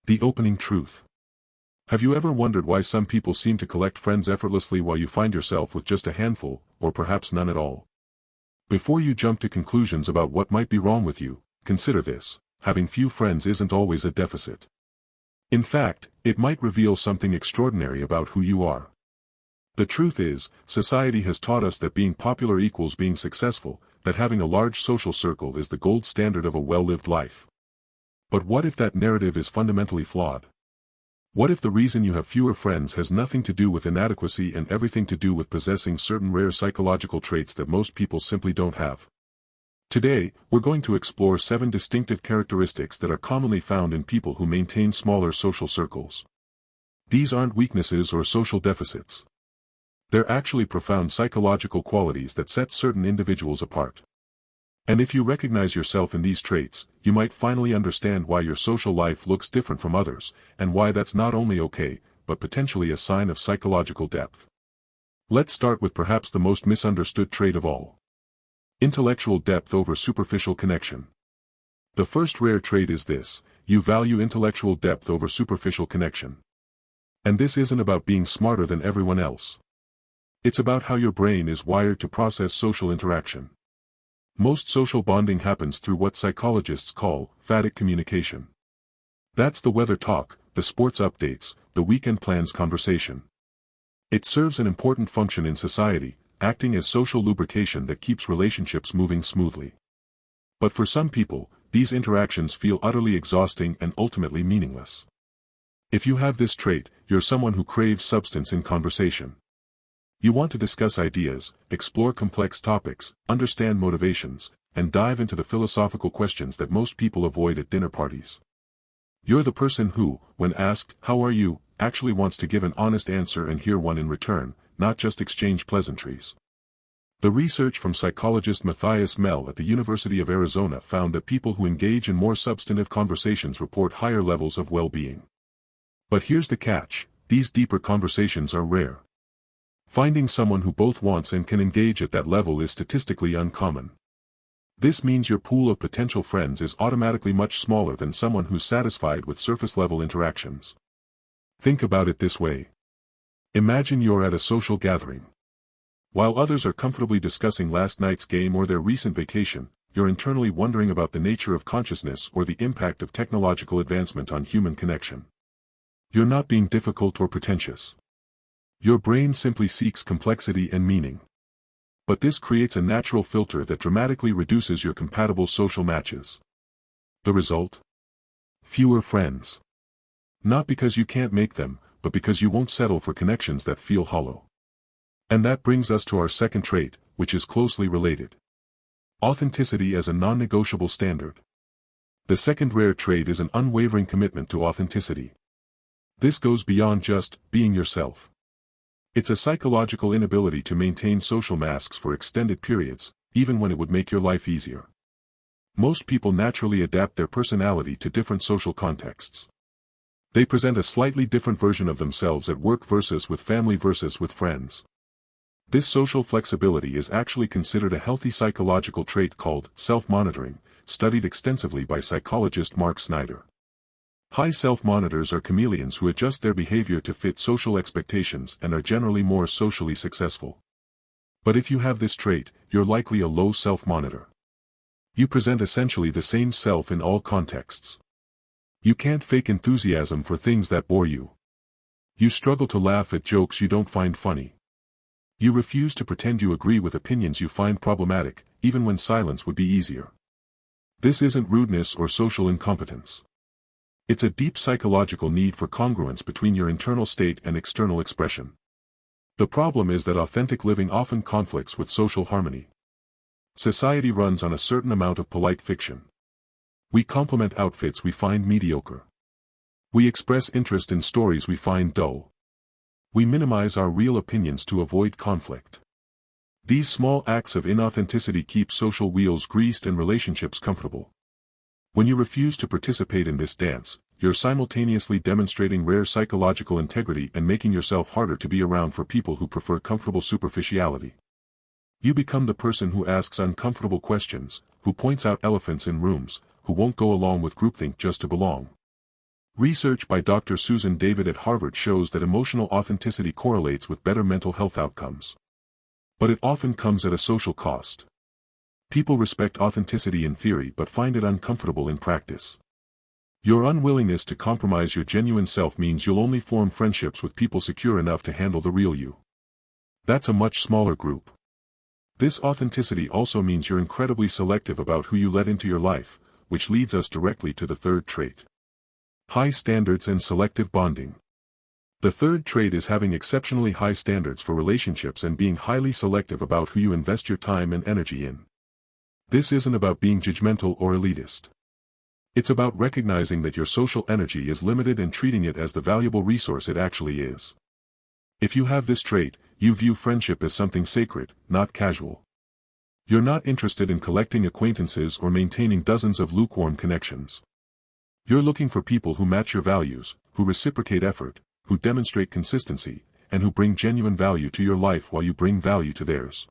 The opening truth. Have you ever wondered why some people seem to collect friends effortlessly while you find yourself with just a handful, or perhaps none at all? Before you jump to conclusions about what might be wrong with you, consider this: having few friends isn't always a deficit. In fact, it might reveal something extraordinary about who you are. The truth is, society has taught us that being popular equals being successful, that having a large social circle is the gold standard of a well-lived life. But what if that narrative is fundamentally flawed? What if the reason you have fewer friends has nothing to do with inadequacy and everything to do with possessing certain rare psychological traits that most people simply don't have? Today, we're going to explore 7 distinctive characteristics that are commonly found in people who maintain smaller social circles. These aren't weaknesses or social deficits. They're actually profound psychological qualities that set certain individuals apart. And if you recognize yourself in these traits, you might finally understand why your social life looks different from others, and why that's not only okay, but potentially a sign of psychological depth. Let's start with perhaps the most misunderstood trait of all: intellectual depth over superficial connection. The first rare trait is this: you value intellectual depth over superficial connection. And this isn't about being smarter than everyone else. It's about how your brain is wired to process social interaction. Most social bonding happens through what psychologists call phatic communication. That's the weather talk, the sports updates, the weekend plans conversation. It serves an important function in society, acting as social lubrication that keeps relationships moving smoothly. But for some people, these interactions feel utterly exhausting and ultimately meaningless. If you have this trait, you're someone who craves substance in conversation. You want to discuss ideas, explore complex topics, understand motivations, and dive into the philosophical questions that most people avoid at dinner parties. You're the person who, when asked, "How are you?" actually wants to give an honest answer and hear one in return, not just exchange pleasantries. The research from psychologist Matthias Mell at the University of Arizona found that people who engage in more substantive conversations report higher levels of well-being. But here's the catch: these deeper conversations are rare. Finding someone who both wants and can engage at that level is statistically uncommon. This means your pool of potential friends is automatically much smaller than someone who's satisfied with surface-level interactions. Think about it this way. Imagine you're at a social gathering. While others are comfortably discussing last night's game or their recent vacation, you're internally wondering about the nature of consciousness or the impact of technological advancement on human connection. You're not being difficult or pretentious. Your brain simply seeks complexity and meaning. But this creates a natural filter that dramatically reduces your compatible social matches. The result? Fewer friends. Not because you can't make them, but because you won't settle for connections that feel hollow. And that brings us to our second trait, which is closely related: authenticity as a non-negotiable standard. The second rare trait is an unwavering commitment to authenticity. This goes beyond just being yourself. It's a psychological inability to maintain social masks for extended periods, even when it would make your life easier. Most people naturally adapt their personality to different social contexts. They present a slightly different version of themselves at work versus with family versus with friends. This social flexibility is actually considered a healthy psychological trait called self-monitoring, studied extensively by psychologist Mark Snyder. High self-monitors are chameleons who adjust their behavior to fit social expectations and are generally more socially successful. But if you have this trait, you're likely a low self-monitor. You present essentially the same self in all contexts. You can't fake enthusiasm for things that bore you. You struggle to laugh at jokes you don't find funny. You refuse to pretend you agree with opinions you find problematic, even when silence would be easier. This isn't rudeness or social incompetence. It's a deep psychological need for congruence between your internal state and external expression. The problem is that authentic living often conflicts with social harmony. Society runs on a certain amount of polite fiction. We compliment outfits we find mediocre. We express interest in stories we find dull. We minimize our real opinions to avoid conflict. These small acts of inauthenticity keep social wheels greased and relationships comfortable. When you refuse to participate in this dance, you're simultaneously demonstrating rare psychological integrity and making yourself harder to be around for people who prefer comfortable superficiality. You become the person who asks uncomfortable questions, who points out elephants in rooms, who won't go along with groupthink just to belong. Research by Dr. Susan David at Harvard shows that emotional authenticity correlates with better mental health outcomes. But it often comes at a social cost. People respect authenticity in theory but find it uncomfortable in practice. Your unwillingness to compromise your genuine self means you'll only form friendships with people secure enough to handle the real you. That's a much smaller group. This authenticity also means you're incredibly selective about who you let into your life, which leads us directly to the third trait. High standards and selective bonding. The third trait is having exceptionally high standards for relationships and being highly selective about who you invest your time and energy in. This isn't about being judgmental or elitist. It's about recognizing that your social energy is limited and treating it as the valuable resource it actually is. If you have this trait, you view friendship as something sacred, not casual. You're not interested in collecting acquaintances or maintaining dozens of lukewarm connections. You're looking for people who match your values, who reciprocate effort, who demonstrate consistency, and who bring genuine value to your life while you bring value to theirs.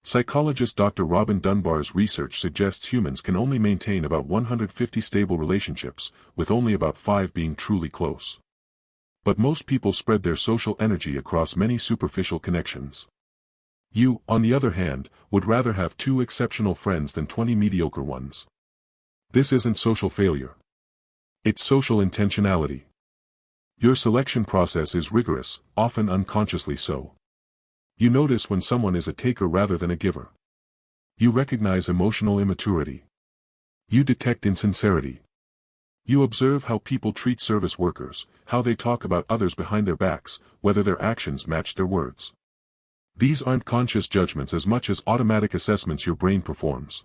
Psychologist Dr. Robin Dunbar's research suggests humans can only maintain about 150 stable relationships, with only about 5 being truly close. But most people spread their social energy across many superficial connections. You, on the other hand, would rather have 2 exceptional friends than 20 mediocre ones. This isn't social failure. It's social intentionality. Your selection process is rigorous, often unconsciously so. You notice when someone is a taker rather than a giver. You recognize emotional immaturity. You detect insincerity. You observe how people treat service workers, how they talk about others behind their backs, whether their actions match their words. These aren't conscious judgments as much as automatic assessments your brain performs.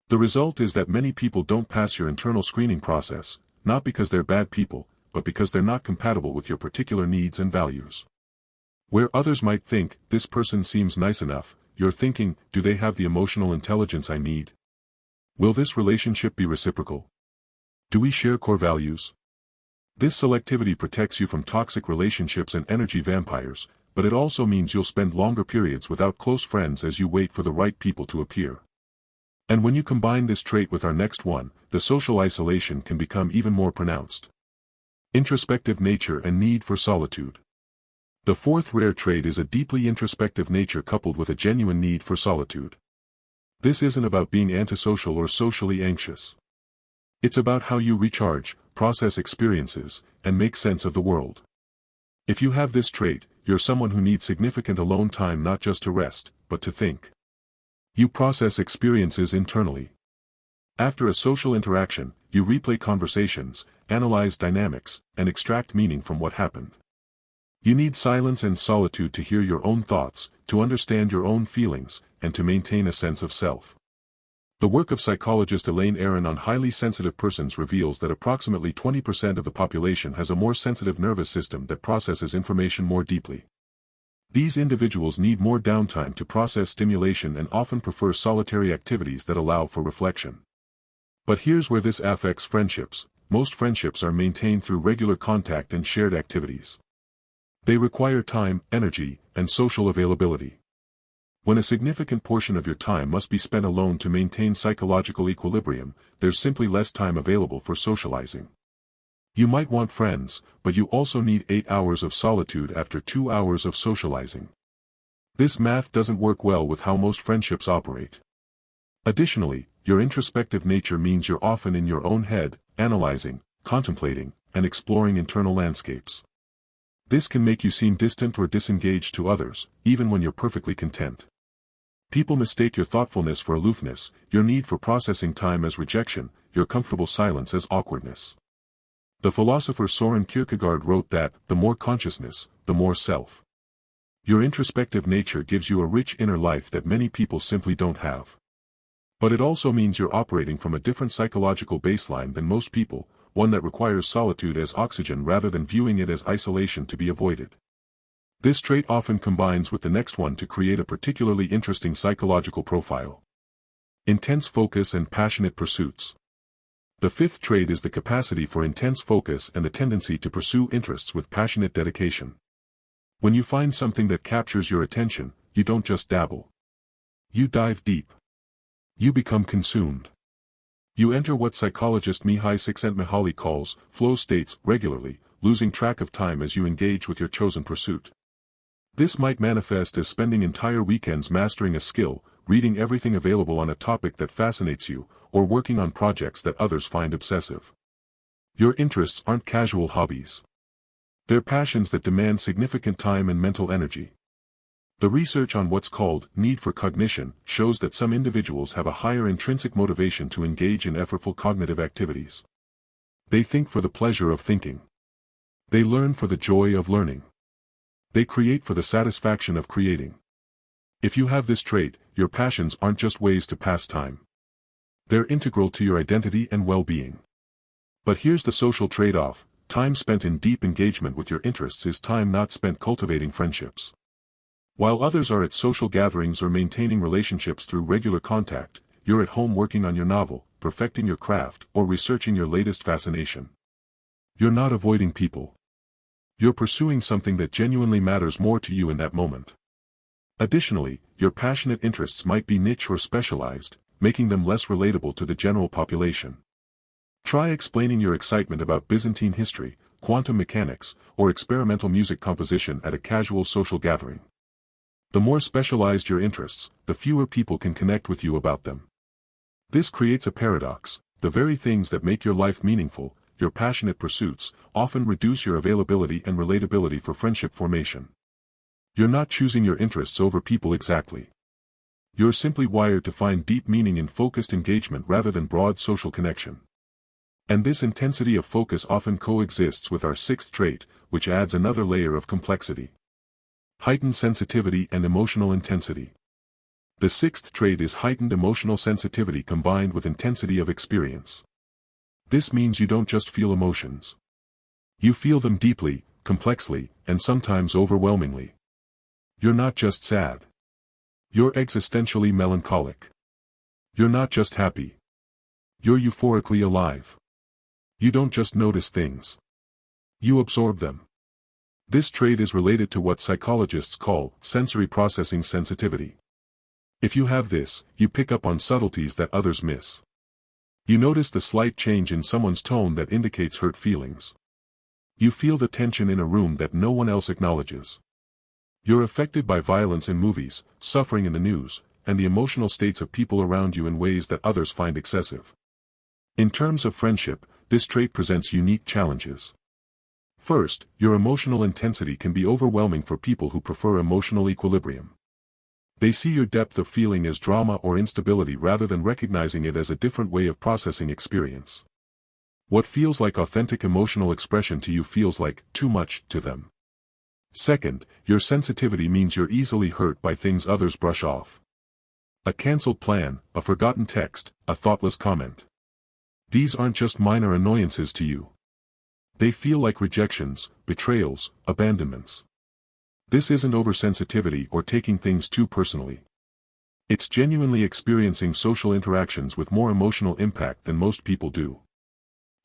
The result is that many people don't pass your internal screening process, not because they're bad people, but because they're not compatible with your particular needs and values. Where others might think, this person seems nice enough, you're thinking, do they have the emotional intelligence I need? Will this relationship be reciprocal? Do we share core values? This selectivity protects you from toxic relationships and energy vampires, but it also means you'll spend longer periods without close friends as you wait for the right people to appear. And when you combine this trait with our next one, the social isolation can become even more pronounced. Introspective nature and need for solitude. The fourth rare trait is a deeply introspective nature coupled with a genuine need for solitude. This isn't about being antisocial or socially anxious. It's about how you recharge, process experiences, and make sense of the world. If you have this trait, you're someone who needs significant alone time not just to rest, but to think. You process experiences internally. After a social interaction, you replay conversations, analyze dynamics, and extract meaning from what happened. You need silence and solitude to hear your own thoughts, to understand your own feelings, and to maintain a sense of self. The work of psychologist Elaine Aron on highly sensitive persons reveals that approximately 20% of the population has a more sensitive nervous system that processes information more deeply. These individuals need more downtime to process stimulation and often prefer solitary activities that allow for reflection. But here's where this affects friendships. Most friendships are maintained through regular contact and shared activities. They require time, energy, and social availability. When a significant portion of your time must be spent alone to maintain psychological equilibrium, there's simply less time available for socializing. You might want friends, but you also need 8 hours of solitude after 2 hours of socializing. This math doesn't work well with how most friendships operate. Additionally, your introspective nature means you're often in your own head, analyzing, contemplating, and exploring internal landscapes. This can make you seem distant or disengaged to others, even when you're perfectly content. People mistake your thoughtfulness for aloofness, your need for processing time as rejection, your comfortable silence as awkwardness. The philosopher Soren Kierkegaard wrote that, the more consciousness, the more self. Your introspective nature gives you a rich inner life that many people simply don't have. But it also means you're operating from a different psychological baseline than most people, one that requires solitude as oxygen rather than viewing it as isolation to be avoided. This trait often combines with the next one to create a particularly interesting psychological profile. Intense focus and passionate pursuits. The fifth trait is the capacity for intense focus and the tendency to pursue interests with passionate dedication. When you find something that captures your attention, you don't just dabble. You dive deep. You become consumed. You enter what psychologist Mihaly Csikszentmihalyi calls flow states regularly, losing track of time as you engage with your chosen pursuit. This might manifest as spending entire weekends mastering a skill, reading everything available on a topic that fascinates you, or working on projects that others find obsessive. Your interests aren't casual hobbies. They're passions that demand significant time and mental energy. The research on what's called need for cognition shows that some individuals have a higher intrinsic motivation to engage in effortful cognitive activities. They think for the pleasure of thinking. They learn for the joy of learning. They create for the satisfaction of creating. If you have this trait, your passions aren't just ways to pass time. They're integral to your identity and well-being. But here's the social trade-off: time spent in deep engagement with your interests is time not spent cultivating friendships. While others are at social gatherings or maintaining relationships through regular contact, you're at home working on your novel, perfecting your craft, or researching your latest fascination. You're not avoiding people. You're pursuing something that genuinely matters more to you in that moment. Additionally, your passionate interests might be niche or specialized, making them less relatable to the general population. Try explaining your excitement about Byzantine history, quantum mechanics, or experimental music composition at a casual social gathering. The more specialized your interests, the fewer people can connect with you about them. This creates a paradox: the very things that make your life meaningful, your passionate pursuits, often reduce your availability and relatability for friendship formation. You're not choosing your interests over people exactly. You're simply wired to find deep meaning in focused engagement rather than broad social connection. And this intensity of focus often coexists with our sixth trait, which adds another layer of complexity: heightened sensitivity and emotional intensity. The sixth trait is heightened emotional sensitivity combined with intensity of experience. This means you don't just feel emotions. You feel them deeply, complexly, and sometimes overwhelmingly. You're not just sad. You're existentially melancholic. You're not just happy. You're euphorically alive. You don't just notice things. You absorb them. This trait is related to what psychologists call sensory processing sensitivity. If you have this, you pick up on subtleties that others miss. You notice the slight change in someone's tone that indicates hurt feelings. You feel the tension in a room that no one else acknowledges. You're affected by violence in movies, suffering in the news, and the emotional states of people around you in ways that others find excessive. In terms of friendship, this trait presents unique challenges. First, your emotional intensity can be overwhelming for people who prefer emotional equilibrium. They see your depth of feeling as drama or instability rather than recognizing it as a different way of processing experience. What feels like authentic emotional expression to you feels like too much to them. Second, your sensitivity means you're easily hurt by things others brush off. A canceled plan, a forgotten text, a thoughtless comment. These aren't just minor annoyances to you. They feel like rejections, betrayals, abandonments. This isn't oversensitivity or taking things too personally. It's genuinely experiencing social interactions with more emotional impact than most people do.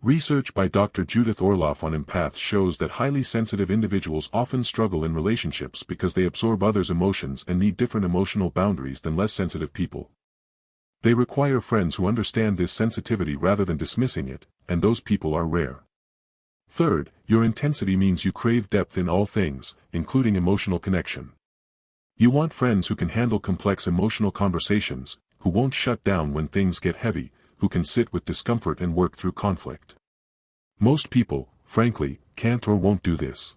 Research by Dr. Judith Orloff on empaths shows that highly sensitive individuals often struggle in relationships because they absorb others' emotions and need different emotional boundaries than less sensitive people. They require friends who understand this sensitivity rather than dismissing it, and those people are rare. Third, your intensity means you crave depth in all things, including emotional connection. You want friends who can handle complex emotional conversations, who won't shut down when things get heavy, who can sit with discomfort and work through conflict. Most people, frankly, can't or won't do this.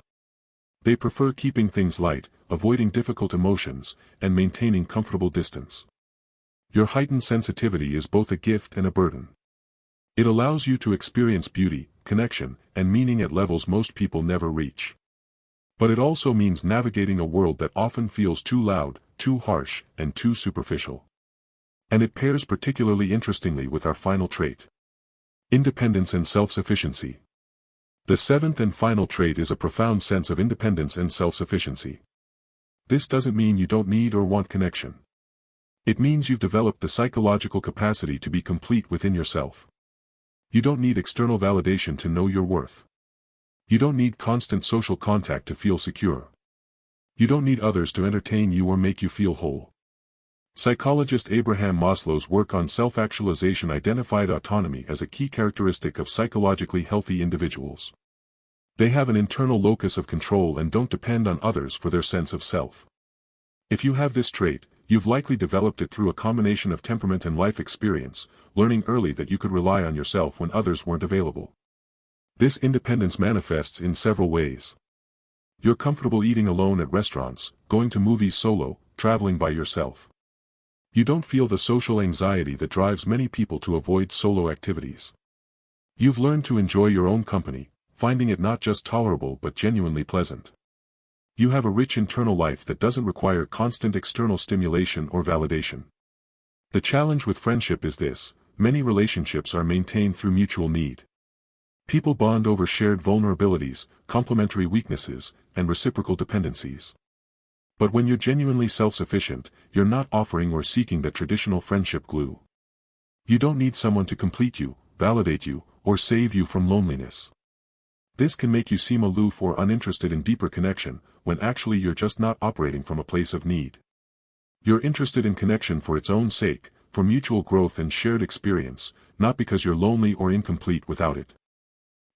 They prefer keeping things light, avoiding difficult emotions, and maintaining comfortable distance. Your heightened sensitivity is both a gift and a burden. It allows you to experience beauty, connection, and meaning at levels most people never reach. But it also means navigating a world that often feels too loud, too harsh, and too superficial. And it pairs particularly interestingly with our final trait: independence and self-sufficiency. The seventh and final trait is a profound sense of independence and self-sufficiency. This doesn't mean you don't need or want connection. It means you've developed the psychological capacity to be complete within yourself. You don't need external validation to know your worth. You don't need constant social contact to feel secure. You don't need others to entertain you or make you feel whole. Psychologist Abraham Maslow's work on self-actualization identified autonomy as a key characteristic of psychologically healthy individuals. They have an internal locus of control and don't depend on others for their sense of self. If you have this trait, you've likely developed it through a combination of temperament and life experience, learning early that you could rely on yourself when others weren't available. This independence manifests in several ways. You're comfortable eating alone at restaurants, going to movies solo, traveling by yourself. You don't feel the social anxiety that drives many people to avoid solo activities. You've learned to enjoy your own company, finding it not just tolerable but genuinely pleasant. You have a rich internal life that doesn't require constant external stimulation or validation. The challenge with friendship is this: many relationships are maintained through mutual need. People bond over shared vulnerabilities, complementary weaknesses, and reciprocal dependencies. But when you're genuinely self-sufficient, you're not offering or seeking that traditional friendship glue. You don't need someone to complete you, validate you, or save you from loneliness. This can make you seem aloof or uninterested in deeper connection, when actually you're just not operating from a place of need. You're interested in connection for its own sake, for mutual growth and shared experience, not because you're lonely or incomplete without it.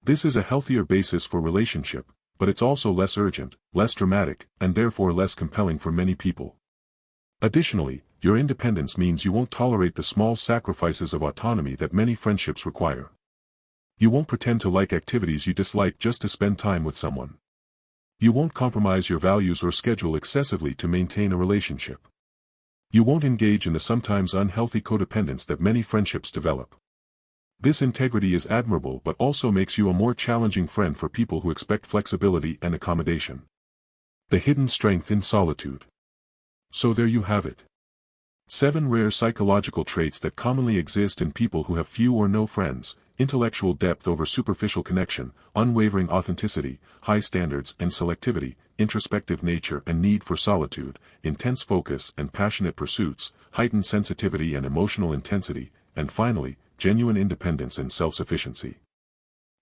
This is a healthier basis for relationship, but it's also less urgent, less dramatic, and therefore less compelling for many people. Additionally, your independence means you won't tolerate the small sacrifices of autonomy that many friendships require. You won't pretend to like activities you dislike just to spend time with someone. You won't compromise your values or schedule excessively to maintain a relationship. You won't engage in the sometimes unhealthy codependence that many friendships develop. This integrity is admirable but also makes you a more challenging friend for people who expect flexibility and accommodation. The hidden strength in solitude. So there you have it. 7 rare psychological traits that commonly exist in people who have few or no friends: intellectual depth over superficial connection, unwavering authenticity, high standards and selectivity, introspective nature and need for solitude, intense focus and passionate pursuits, heightened sensitivity and emotional intensity, and finally, genuine independence and self-sufficiency.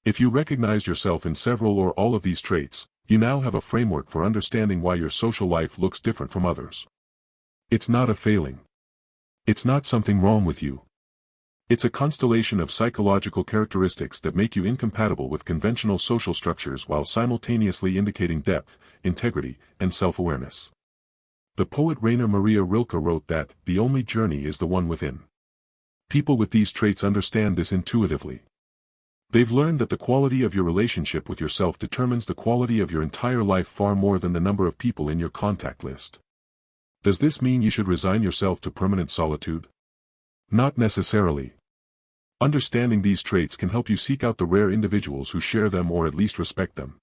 If you recognize yourself in several or all of these traits, you now have a framework for understanding why your social life looks different from others. It's not a failing. It's not something wrong with you. It's a constellation of psychological characteristics that make you incompatible with conventional social structures while simultaneously indicating depth, integrity, and self-awareness. The poet Rainer Maria Rilke wrote that, "The only journey is the one within." People with these traits understand this intuitively. They've learned that the quality of your relationship with yourself determines the quality of your entire life far more than the number of people in your contact list. Does this mean you should resign yourself to permanent solitude? Not necessarily. Understanding these traits can help you seek out the rare individuals who share them or at least respect them.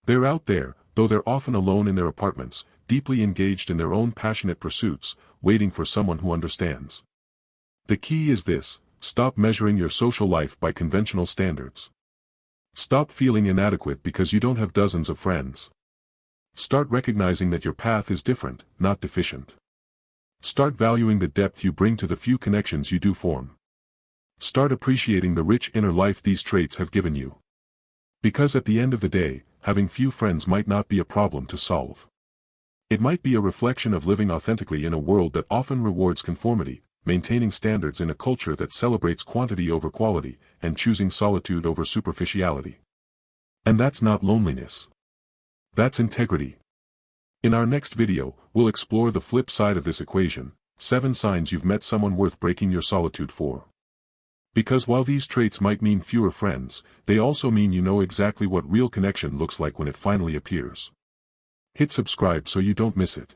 They're out there, though they're often alone in their apartments, deeply engaged in their own passionate pursuits, waiting for someone who understands. The key is this: stop measuring your social life by conventional standards. Stop feeling inadequate because you don't have dozens of friends. Start recognizing that your path is different, not deficient. Start valuing the depth you bring to the few connections you do form. Start appreciating the rich inner life these traits have given you. Because at the end of the day, having few friends might not be a problem to solve. It might be a reflection of living authentically in a world that often rewards conformity, maintaining standards in a culture that celebrates quantity over quality, and choosing solitude over superficiality. And that's not loneliness. That's integrity. In our next video, we'll explore the flip side of this equation: 7 signs you've met someone worth breaking your solitude for. Because while these traits might mean fewer friends, they also mean you know exactly what real connection looks like when it finally appears. Hit subscribe so you don't miss it.